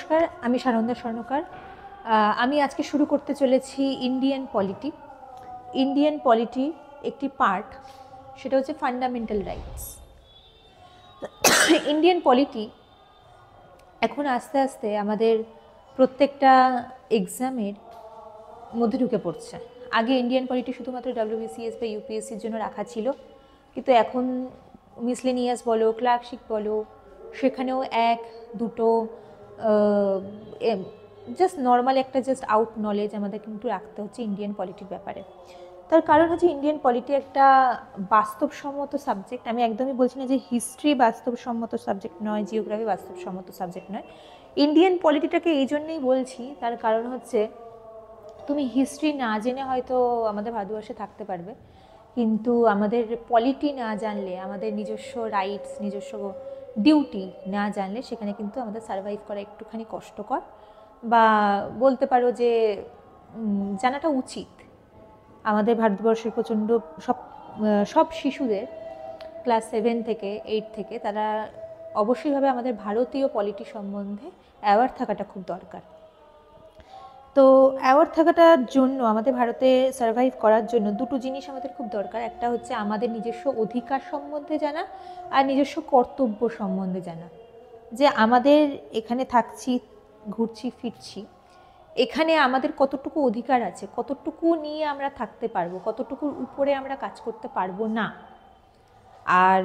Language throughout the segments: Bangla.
নমস্কার, আমি সানন্দা স্বর্ণকার। আমি আজকে শুরু করতে চলেছি ইন্ডিয়ান পলিটি। ইন্ডিয়ান পলিটি একটি পার্ট, সেটা হচ্ছে ফান্ডামেন্টাল রাইটস। ইন্ডিয়ান পলিটি এখন আস্তে আস্তে আমাদের প্রত্যেকটা এক্সামের মধ্যে ঢুকে পড়ছে। আগে ইন্ডিয়ান পলিটি শুধুমাত্র WBCS বা UPSCর জন্য রাখা ছিল, কিন্তু এখন মিসলেনিয়াস বলো, ক্লার্কশিপ বলো, সেখানেও এক দুটো জাস্ট নর্মাল একটা জাস্ট আউট নলেজ আমাদের কিন্তু রাখতে হচ্ছে ইন্ডিয়ান পলিটির ব্যাপারে। তার কারণ হচ্ছে ইন্ডিয়ান পলিটি একটা বাস্তবসম্মত সাবজেক্ট। আমি একদমই বলছি না যে হিস্ট্রি বাস্তবসম্মত সাবজেক্ট নয়, জিওগ্রাফি বাস্তবসম্মত সাবজেক্ট নয়। ইন্ডিয়ান পলিটিটাকে এই জন্যেই বলছি, তার কারণ হচ্ছে তুমি হিস্ট্রি না জেনে হয়তো আমাদের ভারতবর্ষে থাকতে পারবে, কিন্তু আমাদের পলিটি না জানলে, আমাদের নিজস্ব রাইটস, নিজস্ব ডিউটি না জানলে সেখানে কিন্তু আমাদের সার্ভাইভ করা একটুখানি কষ্টকর, বা বলতে পারো যে জানাটা উচিত। আমাদের ভারতবর্ষের প্রচণ্ড সব শিশুদের ক্লাস 7 থেকে 8 থেকে তারা অবশ্যইভাবে আমাদের ভারতীয় পলিটি সম্বন্ধে অ্যাওয়ার থাকাটা খুব দরকার। তো অ্যাওয়ার থাকাটার জন্য, আমাদের ভারতে সার্ভাইভ করার জন্য দুটো জিনিস আমাদের খুব দরকার। একটা হচ্ছে আমাদের নিজস্ব অধিকার সম্বন্ধে জানা, আর নিজস্ব কর্তব্য সম্বন্ধে জানা। যে আমাদের এখানে থাকছি, ঘুরছি ফিরছি, এখানে আমাদের কতটুকু অধিকার আছে, কতটুকু নিয়ে আমরা থাকতে পারবো, কতটুকুর উপরে আমরা কাজ করতে পারবো না। আর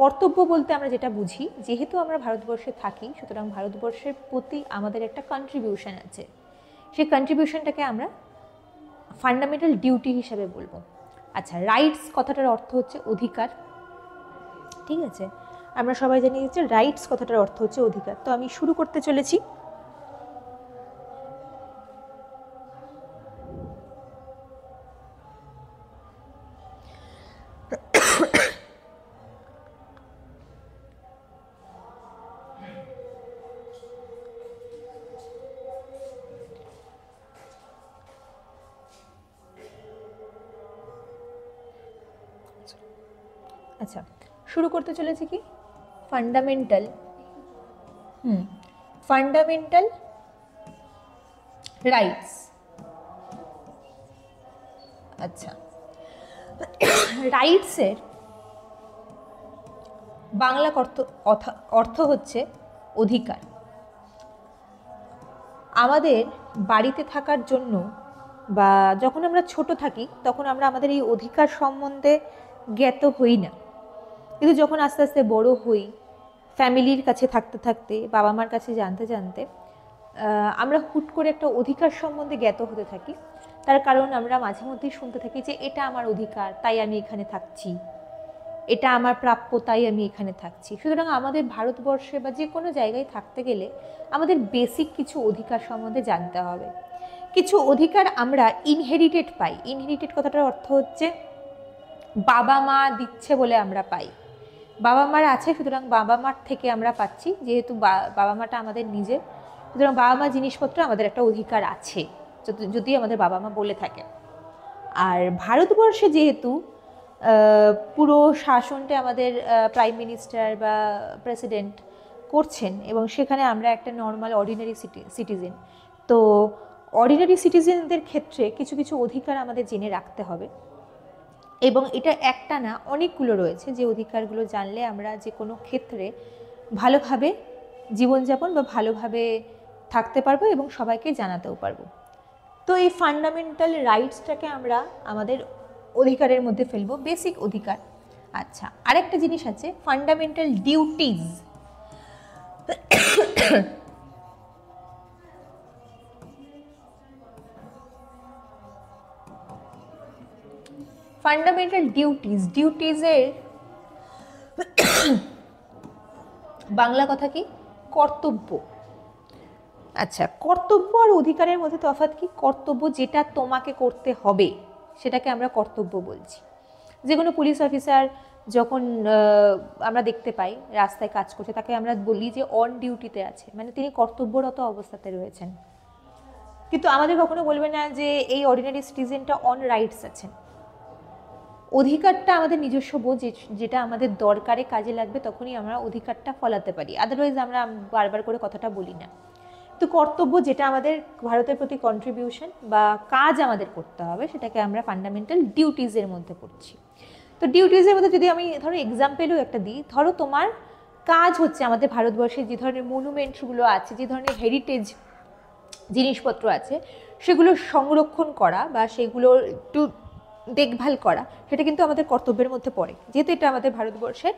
কর্তব্য বলতে আমরা যেটা বুঝি, যেহেতু আমরা ভারতবর্ষে থাকি, সুতরাং ভারতবর্ষের প্রতি আমাদের একটা কন্ট্রিবিউশন আছে। সেই কন্ট্রিবিউশনটাকে আমরা ফান্ডামেন্টাল ডিউটি হিসাবে বলবো। আচ্ছা, রাইটস কথাটার অর্থ হচ্ছে অধিকার, ঠিক আছে? আমরা সবাই জানি যে রাইটস কথাটার অর্থ হচ্ছে অধিকার। তো আমি শুরু করতে চলেছি। আচ্ছা, শুরু করতে চলেছি কি ফান্ডামেন্টাল ফান্ডামেন্টাল রাইটস। আচ্ছা, রাইটসের বাংলা অর্থ হচ্ছে অধিকার। আমাদের বাড়িতে থাকার জন্য বা যখন আমরা ছোট থাকি তখন আমরা আমাদের এই অধিকার সম্বন্ধে জ্ঞাত হই না, কিন্তু যখন আস্তে আস্তে বড় হই, ফ্যামিলির কাছে থাকতে থাকতে, বাবা মার কাছে জানতে জানতে আমরা হুট করে একটা অধিকার সম্বন্ধে জ্ঞাত হতে থাকি। তার কারণ আমরা মাঝে মধ্যেই শুনতে থাকি যে এটা আমার অধিকার, তাই আমি এখানে থাকছি, এটা আমার প্রাপ্য, তাই আমি এখানে থাকছি। সুতরাং আমাদের ভারতবর্ষে বা যে কোনো জায়গায় থাকতে গেলে আমাদের বেসিক কিছু অধিকার সম্বন্ধে জানতে হবে। কিছু অধিকার আমরা ইনহেরিটেড পাই। ইনহেরিটেড কথাটার অর্থ হচ্ছে বাবা মা দিচ্ছে বলে আমরা পাই। বাবা মার আছে, সুতরাং বাবা মার থেকে আমরা পাচ্ছি। যেহেতু বাবা মাটা আমাদের নিজের, সুতরাং বাবা মা জিনিসপত্র আমাদের একটা অধিকার আছে, যদি আমাদের বাবা মা বলে থাকে। আর ভারতবর্ষে যেহেতু পুরো শাসনটা আমাদের প্রাইম মিনিস্টার বা প্রেসিডেন্ট করছেন, এবং সেখানে আমরা একটা নর্মাল অর্ডিনারি সিটিজেন, তো অর্ডিনারি সিটিজেনদের ক্ষেত্রে কিছু কিছু অধিকার আমাদের জেনে রাখতে হবে। এবং এটা একটা না, অনেকগুলো রয়েছে যে অধিকারগুলো জানলে আমরা যে কোনো ক্ষেত্রে ভালোভাবে জীবনযাপন বা ভালোভাবে থাকতে পারবো এবং সবাইকে জানাতেও পারবো। তো এই ফান্ডামেন্টাল রাইটসটাকে আমরা আমাদের অধিকারের মধ্যে ফেলবো, বেসিক অধিকার। আচ্ছা, আরেকটা জিনিস আছে ফান্ডামেন্টাল ডিউটিজ। ফান্ডামেন্টাল ডিউটিজের বাংলা কথা কি? কর্তব্য। আচ্ছা, কর্তব্য আর অধিকারের মধ্যে তফাৎ কি? কর্তব্য যেটা তোমাকে করতে হবে সেটাকে আমরা কর্তব্য বলছি। যে কোনো পুলিশ অফিসার যখন আমরা দেখতে পাই রাস্তায় কাজ করছে, তাকে আমরা বলি যে অন ডিউটিতে আছে, মানে তিনি কর্তব্যরত অবস্থাতে রয়েছেন। কিন্তু আমাদের কখনো বলবে না যে এই অর্ডিনারি সিটিজেনটা অন রাইটস আছেন। অধিকারটা আমাদের নিজস্ব বোধ, যেটা আমাদের দরকারে কাজে লাগবে তখনই আমরা অধিকারটা ফলাতে পারি, আদারওয়াইজ আমরা বারবার করে কথাটা বলি না। তো কর্তব্য, যেটা আমাদের ভারতের প্রতি কন্ট্রিবিউশন বা কাজ আমাদের করতে হবে, সেটাকে আমরা ফান্ডামেন্টাল ডিউটিজের মধ্যে পড়ছি। তো ডিউটিজের মধ্যে যদি আমি ধরো এক্সাম্পলও একটা দিই, ধরো তোমার কাজ হচ্ছে আমাদের ভারতবর্ষে যে ধরনের মনুমেন্টসগুলো আছে, যে ধরনের হেরিটেজ জিনিসপত্র আছে, সেগুলো সংরক্ষণ করা বা সেগুলো একটু দেখভাল করা, সেটা কিন্তু আমাদের কর্তব্যের মধ্যে পড়ে, যেহেতু এটা আমাদের ভারতবর্ষের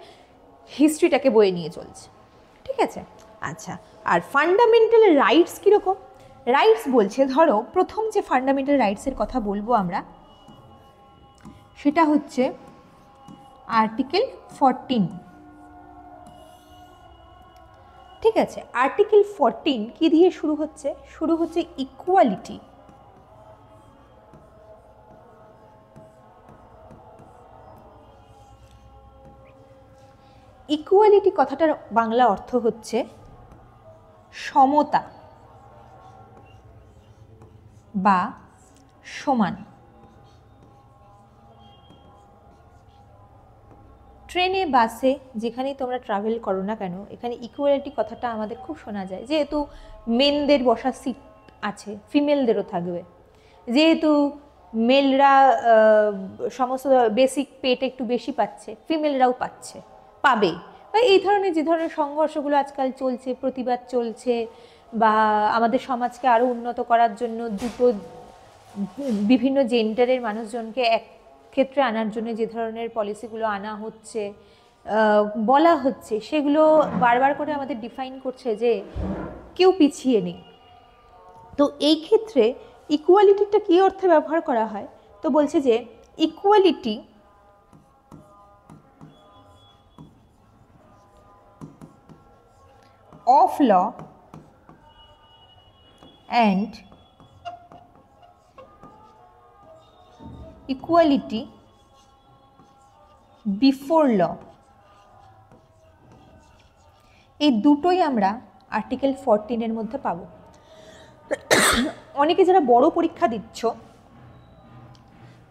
হিস্ট্রিটাকে বয়ে নিয়ে চলছে। ঠিক আছে, আচ্ছা। আর ফান্ডামেন্টাল রাইটস কীরকম? রাইটস বলছে, ধরো প্রথম যে ফান্ডামেন্টাল রাইটসের কথা বলবো আমরা, সেটা হচ্ছে আর্টিকেল 14। ঠিক আছে, আর্টিকেল 14 কি দিয়ে শুরু হচ্ছে? শুরু হচ্ছে ইকুয়ালিটি। ইকুয়ালিটি কথাটার বাংলা অর্থ হচ্ছে সমতা বা সমান। ট্রেনে, বাসে, যেখানেই তোমরা ট্রাভেল করো না কেন, এখানে ইকুয়ালিটি কথাটা আমাদের খুব শোনা যায়। যেহেতু মেনদের বসার সিট আছে, ফিমেলদেরও থাকবে। যেহেতু মেলরা সমস্ত বেসিক পেট একটু বেশি পাচ্ছে, ফিমেলরাও পাবে। বা এই ধরনের যে ধরনের সংঘর্ষগুলো আজকাল চলছে, প্রতিবাদ চলছে, বা আমাদের সমাজকে আরও উন্নত করার জন্য দুটো বিভিন্ন জেন্ডারের মানুষজনকে এক ক্ষেত্রে আনার জন্য যে ধরনের পলিসিগুলো আনা হচ্ছে, বলা হচ্ছে, সেগুলো বারবার করে আমাদের ডিফাইন করছে যে কেউ পিছিয়ে নেই। তো এই ক্ষেত্রে ইকুয়ালিটিটা কী অর্থে ব্যবহার করা হয়? তো বলছে যে equality of law and equality before law, এই দুটোই আমরা আর্টিকেল 14 মধ্যে পাবো। অনেকে যারা বড় পরীক্ষা দিচ্ছ,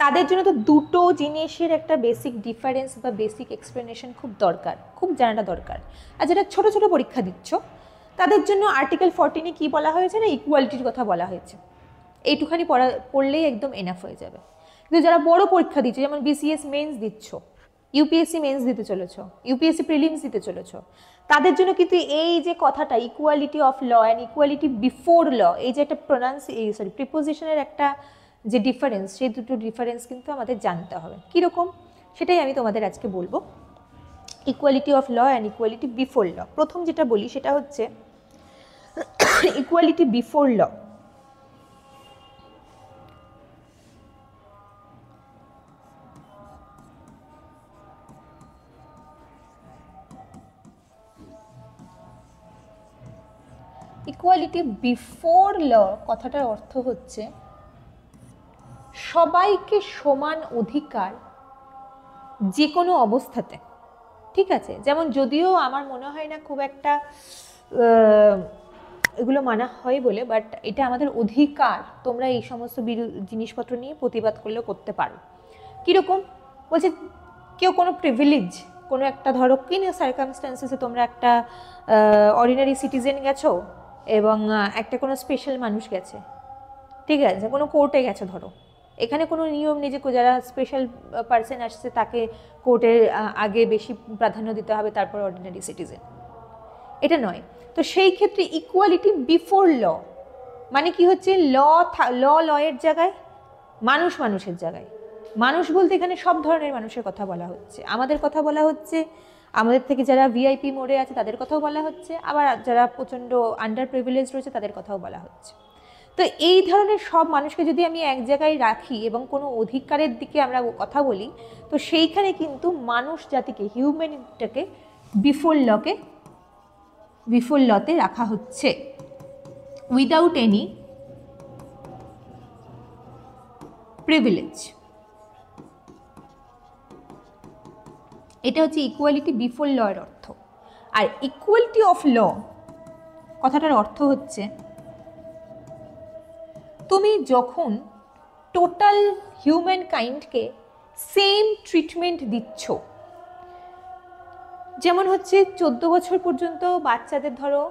তাদের জন্য তো দুটো জিনিসের একটা বেসিক ডিফারেন্স বা বেসিক এক্সপ্লেনেশন খুব দরকার, খুব জানাটা দরকার। আর যারা ছোট ছোট পরীক্ষা দিচ্ছ, তাদের জন্য আর্টিকেল 14 কি বলা হয়েছে না, ইকুয়ালিটির কথা বলা হয়েছে। এইটুখানি পড়লেই একদম এনাফ হয়ে যাবে। কিন্তু যারা বড় পরীক্ষা দিচ্ছ, যেমন বিসিএস মেন্স দিচ্ছ, ইউপিএসসি মেন্স দিতে চলেছ, ইউপিএসসি প্রিলিমস দিতে চলেছ, তাদের জন্য কিন্তু এই যে কথাটা equality of law and equality before law, এই যে একটা প্রিপোজিশনের একটা যে ডিফারেন্স, সেই দুটো ডিফারেন্স কিন্তু আমাদের জানতে হবে। কীরকম, সেটাই আমি তোমাদের আজকে বলবো। Equality of law and equality before law. প্রথম যেটা বলি সেটা হচ্ছে equality before law. Equality before law কথাটার অর্থ হচ্ছে সবাইকে সমান অধিকার যে কোনো অবস্থাতে। ঠিক আছে, যেমন যদিও আমার মনে হয় না খুব একটা এগুলো মানা হয় বলে, বাট এটা আমাদের অধিকার। তোমরা এই সমস্ত জিনিসপত্র নিয়ে প্রতিবাদ করলেও করতে পারো। কীরকম বলছে, কেউ কোনো প্রিভিলেজ, কোনো একটা ধরো কিনা সার্কামস্টান্সেসে তোমরা একটা অর্ডিনারি সিটিজেন গেছো এবং একটা কোনো স্পেশাল মানুষ গেছে, ঠিক আছে, কোনো কোর্টে গেছো, ধরো এখানে কোনো নিয়ম নেই যে যারা স্পেশাল পার্সন আসছে তাকে কোর্টের আগে বেশি প্রাধান্য দিতে হবে, তারপর অর্ডিনারি সিটিজেন, এটা নয়। তো সেই ক্ষেত্রে ইকুয়ালিটি বিফোর ল মানে কি হচ্ছে, লয়ের জায়গায় মানুষ, মানুষের জায়গায় মানুষ বলতে এখানে সব ধরনের মানুষের কথা বলা হচ্ছে। আমাদের কথা বলা হচ্ছে, আমাদের থেকে যারা ভিআইপি মোড়ে আছে তাদের কথাও বলা হচ্ছে, আবার যারা প্রচণ্ড আন্ডার প্রিভিলেজ রয়েছে তাদের কথাও বলা হচ্ছে। তো এই ধরনের সব মানুষকে যদি আমি এক জায়গায় রাখি এবং কোনো অধিকারের দিকে আমরা কথা বলি, তো সেইখানে কিন্তু মানুষ জাতিকে, হিউম্যানিটিটাকে বিফোর লতে রাখা হচ্ছে, উইদাউট এনি প্রিভিলেজ। এটা হচ্ছে ইকুয়ালিটি বিফোর ল এর অর্থ। আর ইকুয়ালিটি অফ ল কথাটার অর্থ হচ্ছে তুমি যখন টোটাল হিউম্যান কাইন্ডকে সেম ট্রিটমেন্ট দিচ্ছ। যেমন হচ্ছে 14 বছর পর্যন্ত বাচ্চাদের ধরো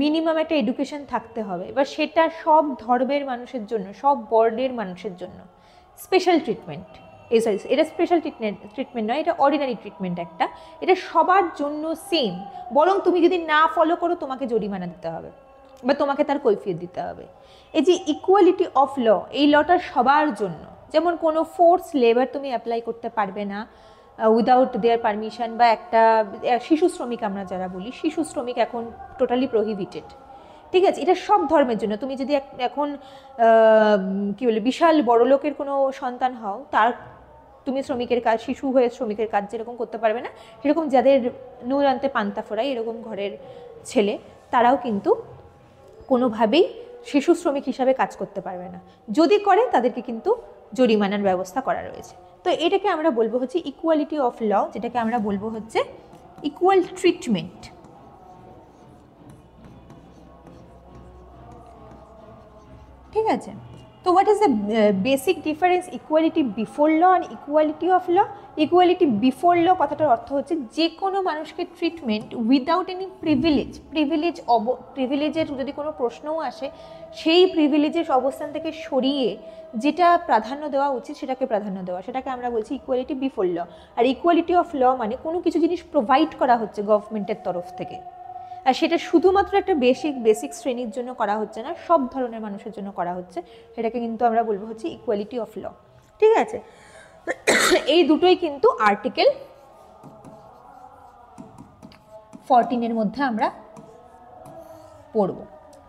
মিনিমাম একটা এডুকেশন থাকতে হবে, এবার সেটা সব ধর্মের মানুষের জন্য, সব বর্ণের মানুষের জন্য স্পেশাল ট্রিটমেন্ট, সরি এটা স্পেশাল ট্রিটমেন্ট নয়, এটা অর্ডিনারি ট্রিটমেন্ট একটা, এটা সবার জন্য সেম। বরং তুমি যদি না ফলো করো তোমাকে জরিমানা দিতে হবে বা তোমাকে তার কৈফিয়ত দিতে হবে। এই যে ইকুয়ালিটি অফ ল, এই লটা সবার জন্য। যেমন কোনো ফোর্স লেবার তুমি অ্যাপ্লাই করতে পারবে না উইদাউট দেয়ার পারমিশন, বা একটা শিশু শ্রমিক আমরা যারা বলি, শিশু শ্রমিক এখন টোটালি প্রহিবিটেড, ঠিক আছে? এটা সব ধর্মের জন্য। তুমি যদি এখন কি বলে বিশাল বড় লোকের কোনো সন্তান হও, তার তুমি শ্রমিকের কাজ, শিশু হয়ে শ্রমিকের কাজ যেরকম করতে পারবে না, সেরকম যাদের নূর আনতে পান্তা ফোড়াই এরকম ঘরের ছেলে, তারাও কিন্তু কোনোভাবেই শিশু শ্রমিক হিসাবে কাজ করতে পারবে না। যদি করে তাদেরকে কিন্তু জরিমানার ব্যবস্থা করা রয়েছে। তো এটাকে আমরা বলবো হচ্ছে ইকুয়ালিটি অফ ল, যেটাকে আমরা বলবো হচ্ছে ইকুয়াল ট্রিটমেন্ট। ঠিক আছে? তো what is the basic difference equality before law and equality of law? Equality before law কথাটার অর্থ হচ্ছে যে কোনো মানুষকে ট্রিটমেন্ট উইদাউট এনি প্রিভিলেজের যদি কোনো প্রশ্নও আসে, সেই প্রিভিলেজের অবস্থান থেকে সরিয়ে যেটা প্রাধান্য দেওয়া উচিত সেটাকে প্রাধান্য দেওয়া, সেটাকে আমরা বলছি ইকুয়ালিটি বিফোর ল। আর ইকুয়ালিটি অফ ল মানে কোনো কিছু জিনিস প্রোভাইড করা হচ্ছে গভর্নমেন্টের তরফ থেকে, আর সেটা শুধুমাত্র একটা বেসিক শ্রেণীর জন্য করা হচ্ছে না, সব ধরনের মানুষের জন্য করা হচ্ছে, সেটাকে কিন্তু আমরা বলবো হচ্ছে ইকুয়ালিটি অফ ল। ঠিক আছে? এই দুটোই কিন্তু আর্টিকেল 14 মধ্যে আমরা পড়ব।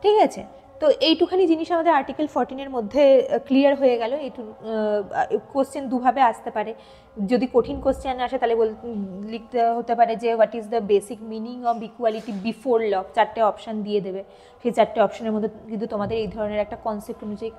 ঠিক আছে? তো এইটুখানি জিনিস আমাদের আর্টিকেল 14 মধ্যে ক্লিয়ার হয়ে গেল। এইটু কোশ্চেন দুভাবে আসতে পারে। যদি কঠিন কোশ্চেন আসে তাহলে লিখতে হতে পারে যে what is the basic meaning of equality before law, 4টে অপশান দিয়ে দেবে, সেই 4টে অপশানের মধ্যে কিন্তু তোমাদের এই ধরনের একটা কনসেপ্ট অনুযায়ী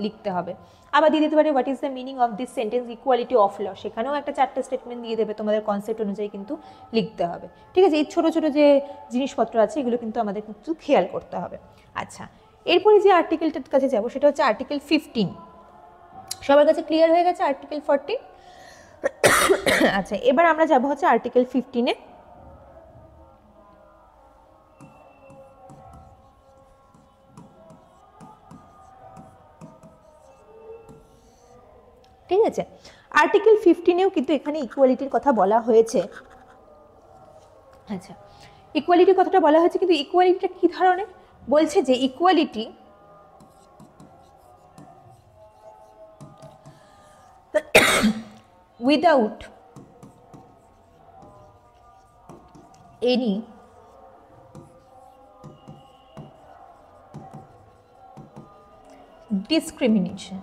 লিখতে হবে। আবার দিয়ে দিতে পারে what is the meaning of this sentence equality of law, সেখানেও একটা 4টে স্টেটমেন্ট দিয়ে দেবে, তোমাদের কনসেপ্ট অনুযায়ী কিন্তু লিখতে হবে। ঠিক আছে? এই ছোটো ছোটো যে জিনিসপত্র আছে এগুলো কিন্তু আমাদের কিন্তু খেয়াল করতে হবে। আচ্ছা, এরপরে যে আর্টিকেলটার কাছে যাব সেটা হচ্ছে আর্টিকেল 15। সবার কাছে ক্লিয়ার হয়ে গেছে আর্টিকেল 14? আচ্ছা, এবার আমরা যাব হচ্ছে আর্টিকেল 15-এ। ঠিক আছে? আর্টিকেল 15-এও কিন্তু এখানে ইকুয়ালিটির কথা বলা হয়েছে। আচ্ছা, ইকুয়ালিটির কথাটা বলা হয়েছে, কিন্তু ইকুয়ালিটিটা কি ধরনের? বলছে যে ইকুয়ালিটি without any discrimination.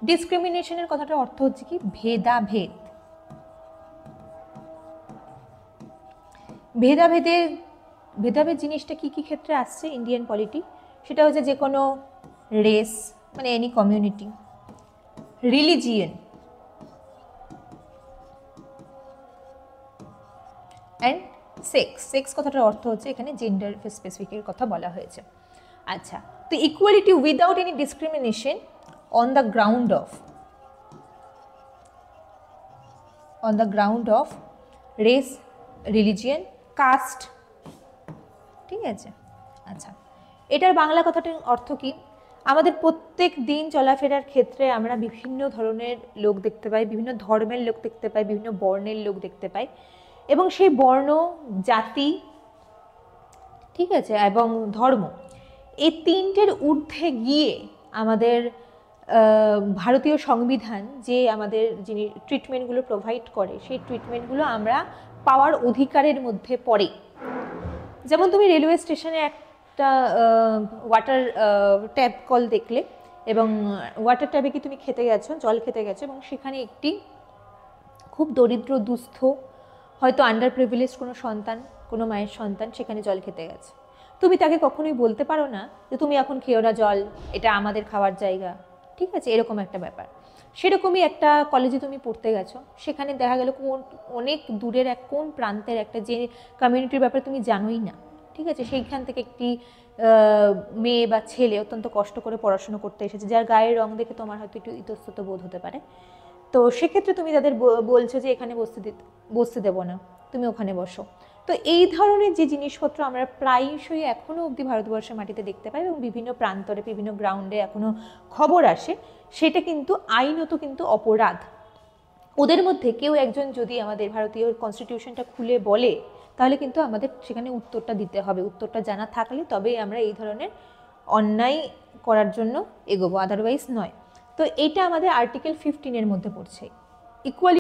ডিসক্রিমিনেশনের কথাটার অর্থ হচ্ছে কি? ভেদাভেদ। ভেদাভেদ জিনিসটা কি কি ক্ষেত্রে আসছে ইন্ডিয়ান পলিটি? সেটা হচ্ছে যে কোনো রেস মানে any community, religion and sex কথাটার অর্থ হচ্ছে এখানে জেন্ডার স্পেসিফিকের কথা বলা হয়েছে। আচ্ছা, তো equality without any discrimination on the ground of race, religion, caste. ঠিক আছে? আচ্ছা, এটার বাংলা কথাটার অর্থ কি? আমাদের প্রত্যেক দিন চলাফেরার ক্ষেত্রে আমরা বিভিন্ন ধরনের লোক দেখতে পাই, বিভিন্ন ধর্মের লোক দেখতে পাই, বিভিন্ন বর্ণের লোক দেখতে পাই, এবং সেই বর্ণ, জাতি, ঠিক আছে, এবং ধর্ম, এই তিনটের ঊর্ধ্বে গিয়ে আমাদের ভারতীয় সংবিধান যে আমাদের যিনি ট্রিটমেন্টগুলো প্রোভাইড করে, সেই ট্রিটমেন্টগুলো আমরা পাওয়ার অধিকারের মধ্যে পড়ে। যেমন তুমি রেলওয়ে স্টেশনে একটা ওয়াটার ট্যাপ কল দেখলে, এবং ওয়াটার ট্যাপে কি তুমি খেতে গেছো, জল খেতে গেছো, এবং সেখানে একটি খুব দরিদ্র দুস্থ, হয়তো আন্ডার প্রিভিলেজ কোনো সন্তান, কোনো মায়ের সন্তান সেখানে জল খেতে গেছে। তুমি তাকে কখনোই বলতে পারো না যে তুমি এখন খেও না জল, এটা আমাদের খাওয়ার জায়গা। ঠিক আছে? এরকম একটা ব্যাপার। সেরকমই একটা কলেজে তুমি পড়তে গেছো, সেখানে দেখা গেল অনেক দূরের কোন প্রান্তের একটা যে কমিউনিটির ব্যাপারে তুমি জানোই না, ঠিক আছে, সেইখান থেকে একটি মেয়ে বা ছেলে অত্যন্ত কষ্ট করে পড়াশুনো করতে এসেছে, যার গায়ের রং দেখে তোমার হয়তো একটু ইতস্তত বোধ হতে পারে। তো সেক্ষেত্রে তুমি তাদের বলছো যে এখানে বসতে দেবো না, তুমি ওখানে বসো। তো এই ধরনের যে জিনিসপত্র আমরা প্রায়শই এখনও অবধি ভারতবর্ষের মাটিতে দেখতে পাই এবং বিভিন্ন প্রান্তরে বিভিন্ন গ্রাউন্ডে এখনও খবর আসে, সেটা কিন্তু আইনত কিন্তু অপরাধ। ওদের মধ্যে কেউ একজন যদি আমাদের ভারতীয় কনস্টিটিউশনটা খুলে বলে, তাহলে কিন্তু আমাদের সেখানে উত্তরটা দিতে হবে। উত্তরটা জানা থাকলে তবেই আমরা এই ধরনের অন্যায় করার জন্য এগোবো, আদারওয়াইজ নয়। তো এটা আমাদের আর্টিকেল 15-এর মধ্যে পড়ছে, ইকুয়ালি